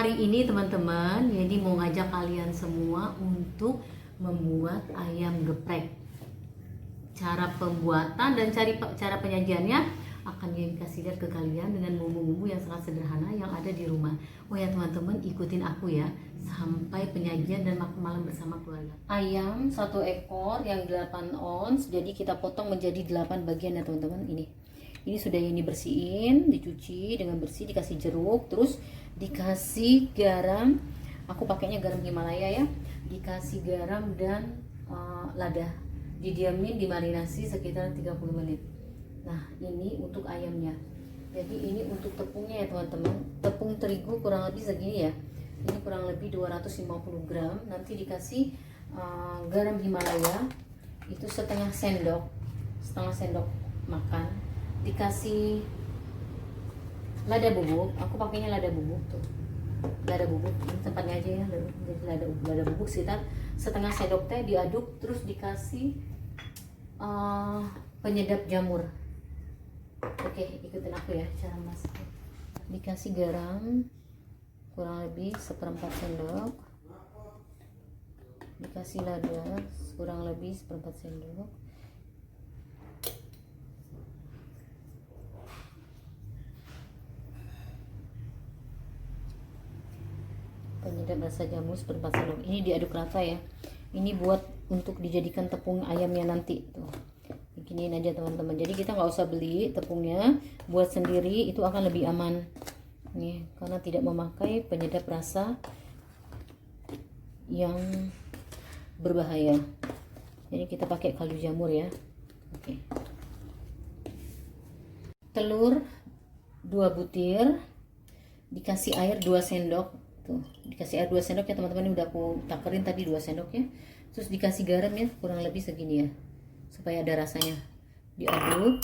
Hari ini teman-teman, jadi mau ngajak kalian semua untuk membuat ayam geprek. Cara pembuatan dan cara penyajiannya akan Yemi kasih lihat ke kalian dengan bumbu-bumbu yang sangat sederhana yang ada di rumah. Oh ya teman-teman, ikutin aku ya sampai penyajian dan makan malam bersama keluarga. Ayam 1 ekor yang 8 ons, jadi kita potong menjadi 8 bagian ya teman-teman. Ini sudah ini bersihin, dicuci dengan bersih, dikasih jeruk, terus dikasih garam. Aku pakainya garam Himalaya ya. Dikasih garam dan lada. Didiamin, dimarinasi sekitar 30 menit. Nah, ini untuk ayamnya. Jadi ini untuk tepungnya ya teman-teman. Tepung terigu kurang lebih segini ya. Ini kurang lebih 250 gram. Nanti dikasih garam Himalaya. Itu setengah sendok makan. Dikasih lada bubuk. Aku pakainya lada bubuk tuh. Lada bubuk ini tempatnya aja ya. Jadi lada bubuk sekitar setengah sendok teh, diaduk, terus dikasih penyedap jamur. Oke, ikutin aku ya cara masak. Dikasih garam kurang lebih 1/4 sendok. Dikasih lada kurang lebih 1/4 sendok. Penyedap rasa jamur 1/4 sendok. Ini diaduk rata ya. Ini buat untuk dijadikan tepung ayamnya nanti tuh. Bikinin aja teman-teman. Jadi kita nggak usah beli tepungnya, buat sendiri itu akan lebih aman nih, karena tidak memakai penyedap rasa yang berbahaya. Jadi kita pakai kaldu jamur ya. Oke. Telur 2 butir, dikasih air 2 sendok tuh. Dikasih air 2 sendok ya teman-teman. Ini udah aku takerin tadi 2 sendok ya. Terus dikasih garam ya kurang lebih segini ya, supaya ada rasanya. Diaduk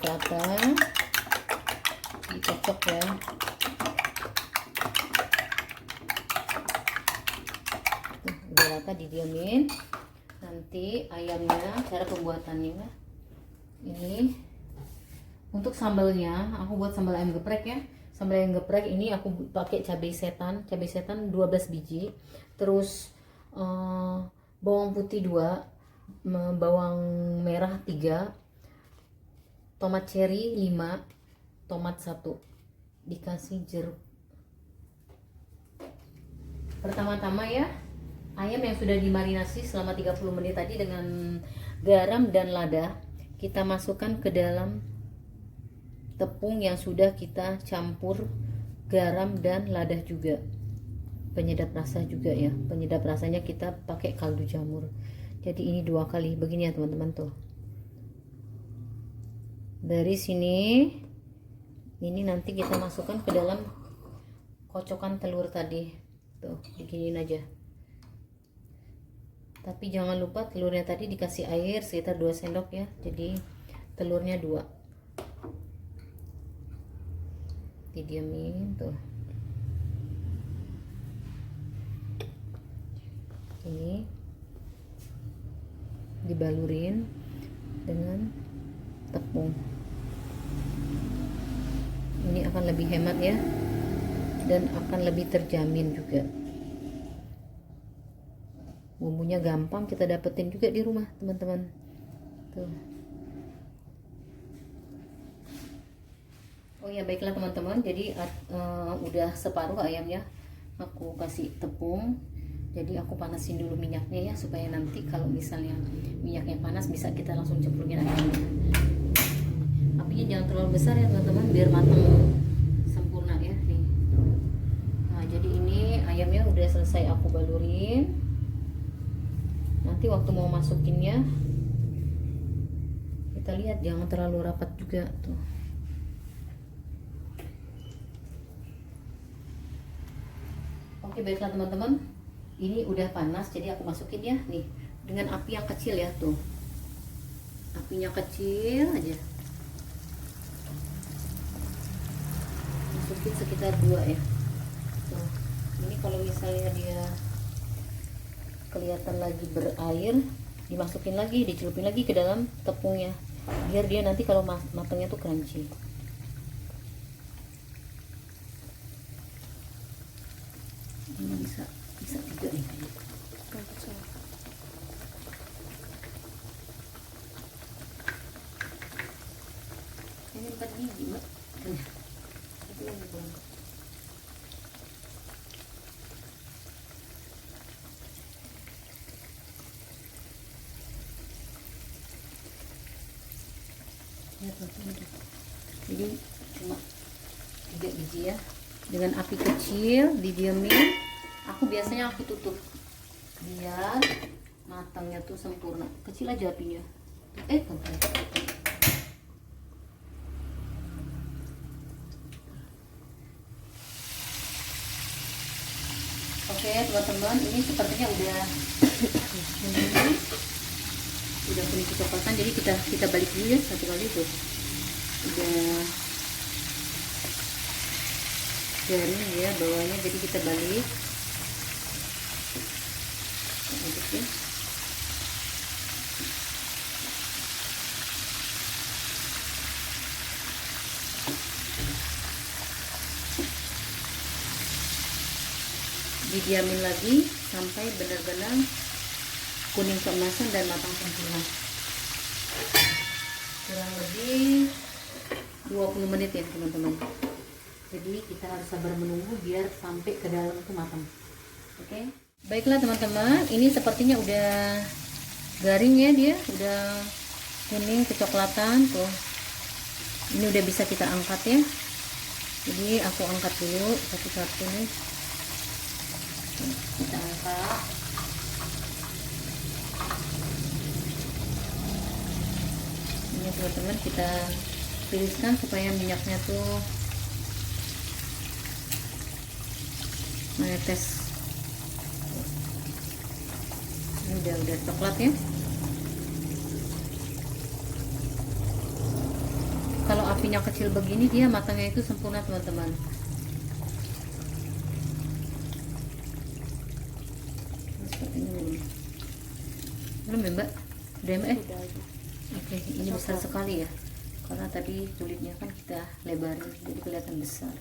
rata, dicocok ya. Udah rata, didiamin. Nanti ayamnya, cara pembuatannya ini. Untuk sambalnya aku buat sambal ayam geprek ya. Sambal ayam geprek ini aku pakai cabai setan 12 biji, terus bawang putih 2, bawang merah 3, tomat cherry 5, tomat 1, dikasih jeruk. Pertama-tama ya, ayam yang sudah dimarinasi selama 30 menit tadi dengan garam dan lada, kita masukkan ke dalam tepung yang sudah kita campur garam dan lada juga. Penyedap rasa juga ya. Penyedap rasanya kita pakai kaldu jamur. Jadi ini 2 kali begini ya teman-teman tuh. Dari sini ini nanti kita masukkan ke dalam kocokan telur tadi. Tuh, beginiin aja. Tapi jangan lupa telurnya tadi dikasih air sekitar 2 sendok ya. Jadi telurnya 2. Didiamin tuh. Ini dibalurin dengan tepung. Ini akan lebih hemat ya, dan akan lebih terjamin juga. Bumbunya gampang kita dapetin juga di rumah teman-teman tuh. Oh ya baiklah teman-teman, jadi udah separuh ayamnya aku kasih tepung. Jadi aku panasin dulu minyaknya ya, supaya nanti kalau misalnya minyaknya panas bisa kita langsung cemplungin ayamnya. Apinya jangan terlalu besar ya teman-teman, biar matang sempurna ya nih. Nah jadi ini ayamnya udah selesai aku balurin. Nanti waktu mau masukinnya kita lihat jangan terlalu rapat juga tuh. Oke baiklah teman-teman, ini udah panas, jadi aku masukin ya nih dengan api yang kecil ya tuh. Apinya kecil aja. Masukin sekitar 2 ya. Tuh. Ini kalau misalnya dia kelihatan lagi berair, dimasukin lagi, dicelupin lagi ke dalam tepungnya, biar dia nanti kalau matangnya tuh crunchy. bisa bisa 3 nih. Ini 4 biji mbak. Itu yang kurang. Ya, jadi cuma 3 biji ya, dengan api kecil didiemin. Aku biasanya aku tutup biar matangnya tuh sempurna. Kecil aja apinya. Bentar. Oke teman-teman, ini sepertinya udah kuning kecoklatan. Jadi kita balik dulu ya satu kali tuh. Udah garing ya bawahnya, jadi kita balik. Aduk ya. Didiamin lagi sampai benar-benar kuning keemasan dan matang sempurna. Kurang lebih 20 menit ya teman-teman. Jadi kita harus sabar menunggu biar sampai ke dalam itu matang. Oke. Baiklah teman-teman, ini sepertinya udah garing ya, dia udah kuning kecoklatan tuh. Ini udah bisa kita angkat ya. Jadi aku angkat dulu satu-satu nih. Kita angkat. Ini teman-teman kita tiriskan supaya minyaknya tuh menetes. Ini udah coklat ya. Kalau apinya kecil begini dia matangnya itu sempurna teman-teman. Belum ya mbak? Udah mbak? Oke, ini besar sekali ya, karena tadi kulitnya kan kita lebarin jadi kelihatan besar.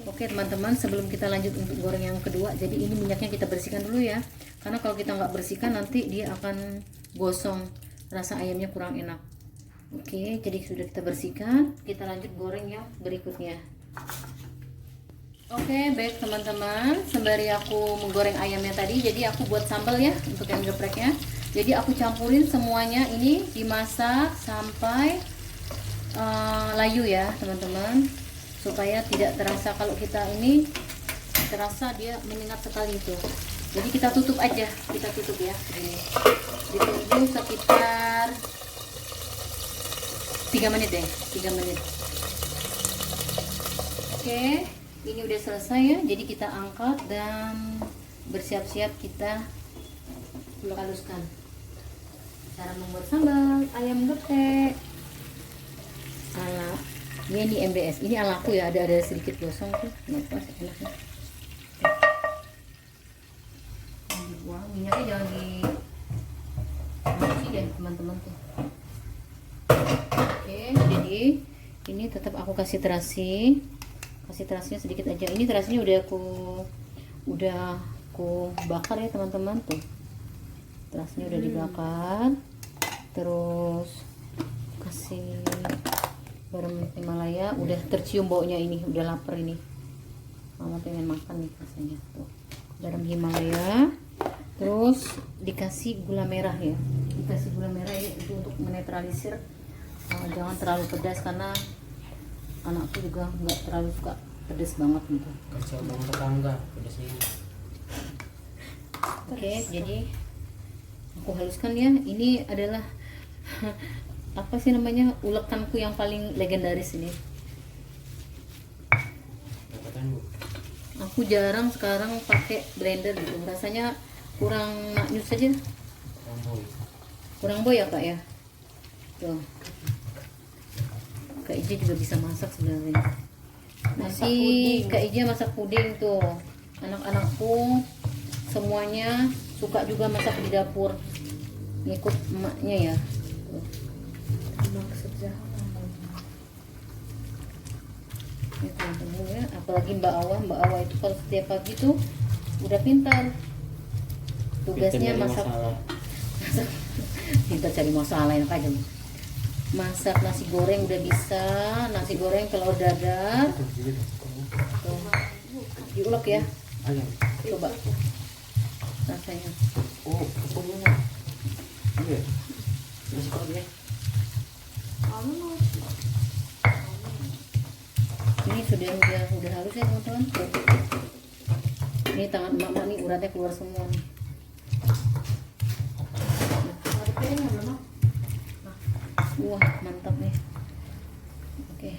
Oke teman-teman, sebelum kita lanjut untuk goreng yang kedua, jadi ini minyaknya kita bersihkan dulu ya, karena kalau kita nggak bersihkan nanti dia akan gosong, rasa ayamnya kurang enak. Oke, jadi sudah kita bersihkan, kita lanjut goreng yang berikutnya. Oke, baik teman-teman, sembari aku menggoreng ayamnya tadi, jadi aku buat sambal ya untuk yang gepreknya. Jadi aku campurin semuanya, ini dimasak sampai layu ya teman-teman, supaya tidak terasa kalau kita ini terasa dia menyengat sekali itu. Jadi kita tutup aja, kita tutup ya, ini ditunggu sekitar 3 menit deh, 3 menit. Oke, ini udah selesai ya, jadi kita angkat dan bersiap-siap kita haluskan. Cara membuat sambal ayam geprek ala Yeni MBS. Ini alaku ya, ada sedikit gosong tuh, nggak pas enaknya. Dibuang minyaknya, jangan dicuci deh teman-teman tuh. Oke, jadi ini tetap aku kasih terasinya sedikit aja. Ini terasinya udah aku bakar ya teman-teman tuh. Terasinya udah dibakar. Terus kasih garam Himalaya, udah tercium baunya ini, udah lapar ini. Mama pengen makan nih rasanya tuh. Garam Himalaya. Terus dikasih gula merah ya. Dikasih gula merah ya, itu untuk menetralisir. Jangan terlalu pedas karena anakku juga nggak terlalu suka pedas banget gitu. Kacau bang tetangga pedasnya. Oke, jadi aku haluskan ya. Ini adalah apa sih namanya, ulekanku yang paling legendaris ini. Aku jarang sekarang pakai blender gitu, rasanya kurang maknyus saja. Kurang boy ya kak ya. Tuh. Kak Ija juga bisa masak sebenarnya. Nanti Kak Ija masak puding tuh. Anak-anakku semuanya suka juga masak di dapur, ngikut emaknya ya. Maksudnya itu teman-teman ya, apalagi Mbak Awa itu kalau setiap pagi tuh udah pintar tugasnya Pintar nyari masak masalah. pintar cari masalah enak aja masak nasi goreng udah bisa, nasi goreng telur dadar tuh diulek ya, Ayam. coba rasanya. Oh, kemudian. Iya. Masih kau dia. Ini sudah halus ya teman-teman. Ini tangan emak nih uratnya keluar semua nih. Wah mantap nih. Oke.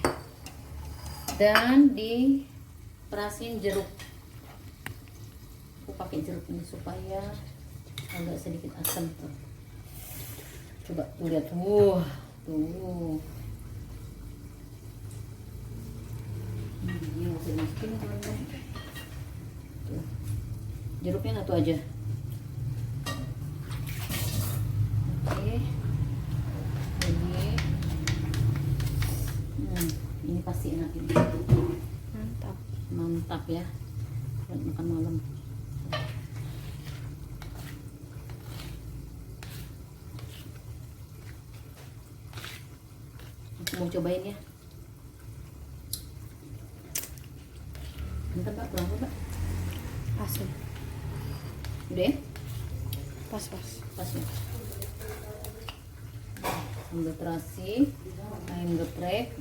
Dan diperasin jeruk. Aku pakai jeruk ini supaya agak sedikit asam tuh. Coba tuh lihat, tuh. Ini nggak usah dimasukin teman-teman. Tuh. Jeruknya satu aja. Oke. Ini pasti enak ini. Mantap ya. Buat makan malam. Aku mau cobain ya. Mantap Mbak, berapa Mbak? Asli. Udah ya? Pas. Pas ya. Sambal terasi, ayam geprek.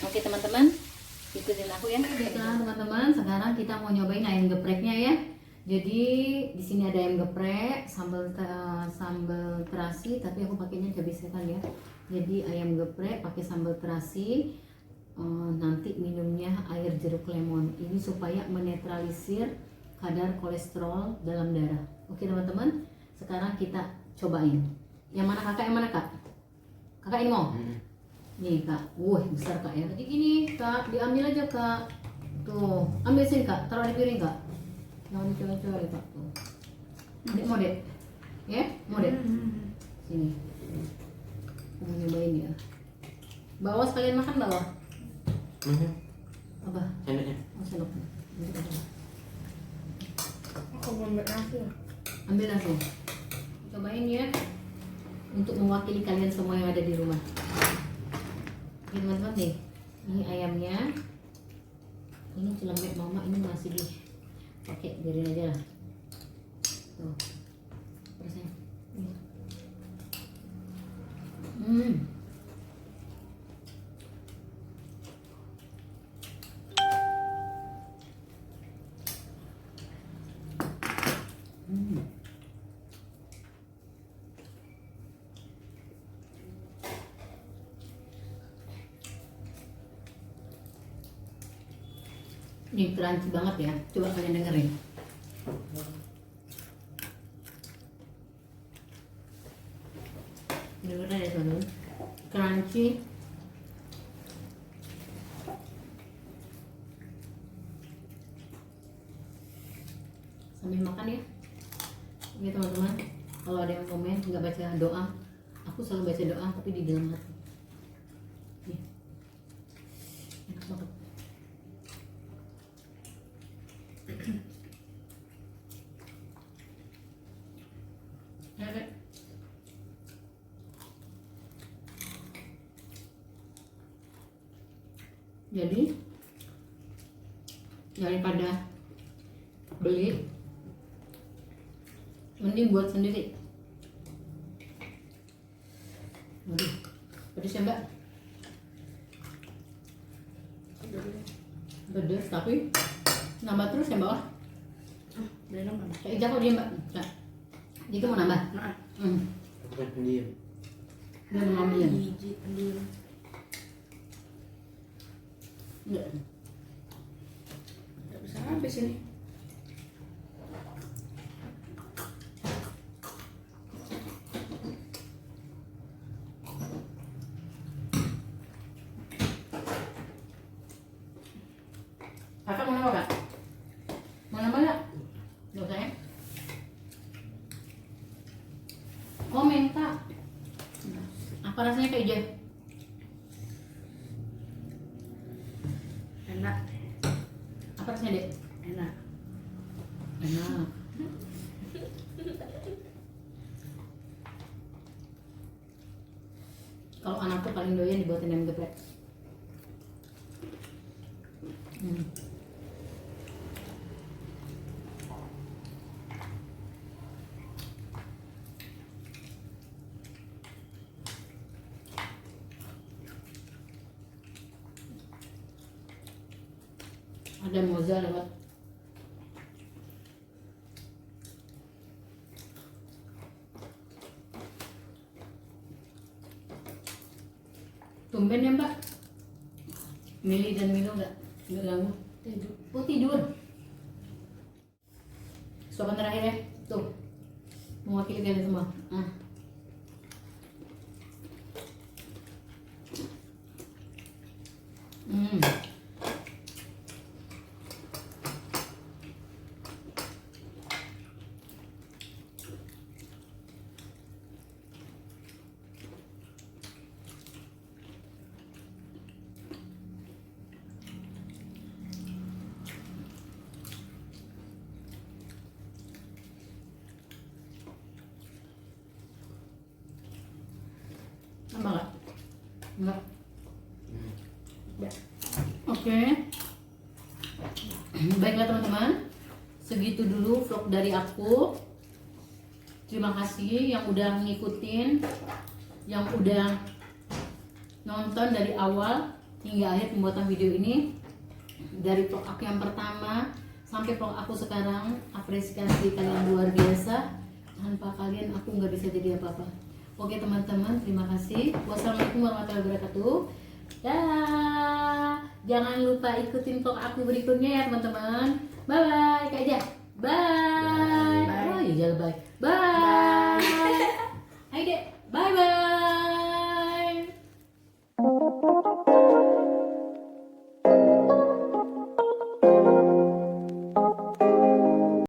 Oke teman-teman, ikutin aku ya. Baiklah teman-teman, sekarang kita mau nyobain ayam gepreknya ya. Jadi di sini ada ayam geprek, sambal terasi, tapi aku pakainya cabai setan ya. Jadi ayam geprek pakai sambal terasi, nanti minumnya air jeruk lemon. Ini supaya menetralisir kadar kolesterol dalam darah. Oke teman-teman, sekarang kita cobain. Yang mana kakak? Yang mana kak? Kakak ini mau? Nih kak, wah besar kak ya. Jadi gini kak, diambil aja kak. Tuh, ambil sini kak, taruh di piring kak. Jangan dicoba-coba kak. Tuh. Adik mau dek? Ya, mau dek? Sini. Mau nyobain ya. Bawa sekalian makan bawa. Apa? Sendoknya. Oh sendok. Aku mau ambil nasi. Ambil langsung. Cobain ya. Untuk mewakili kalian semua yang ada di rumah. Ini teman-teman nih, ini ayamnya, ini celemek mama, ini masih dipakai, biarin aja lah. Tuh, rasanya. Ini crunchy banget ya, coba kalian dengerin. Dengerin ya teman-teman, crunchy. Sambil makan ya. Oke teman-teman, kalau ada yang komen nggak baca doa, aku selalu baca doa tapi di dalam hati. Nih, enak banget. Jadi daripada beli, mending buat sendiri. Waduh, pedes ya mbak? Pedes tapi nambah terus ya mbak? Udah nambah. Kayak jatuh dia mbak. Nah, itu mau nambah? Bukan pendiam. Dia mau ngambil. Biji pendiam. Enggak. Gak bisa habis ini. Apa rasanya Kak Ija? Enak. Apa rasanya Dek? Enak. Enak. Kalau anakku paling doyan dibuatin ayam geprek. Ada moza lewat. Tumben ya Mbak. Mili dan Milo nggak ganggu. Tidur. Oh tidur. Suapan terakhir ya. Tuh. Mewakili kalian semua. Ah. Sama nggak? Enggak. Ya. Oke. Baiklah teman-teman, segitu dulu vlog dari aku. Terima kasih yang udah ngikutin, yang udah nonton dari awal hingga akhir pembuatan video ini. Dari vlog aku yang pertama sampai vlog aku sekarang, apresiasi kalian luar biasa. Tanpa kalian aku nggak bisa jadi apa-apa. Oke teman-teman, terima kasih. Wassalamualaikum warahmatullahi wabarakatuh. Dah, jangan lupa ikutin vlog aku berikutnya ya teman-teman. Bye bye, Kak Aja. Bye. Bye. Oh iya, jangan bye. Bye. Hai Dek. Bye bye.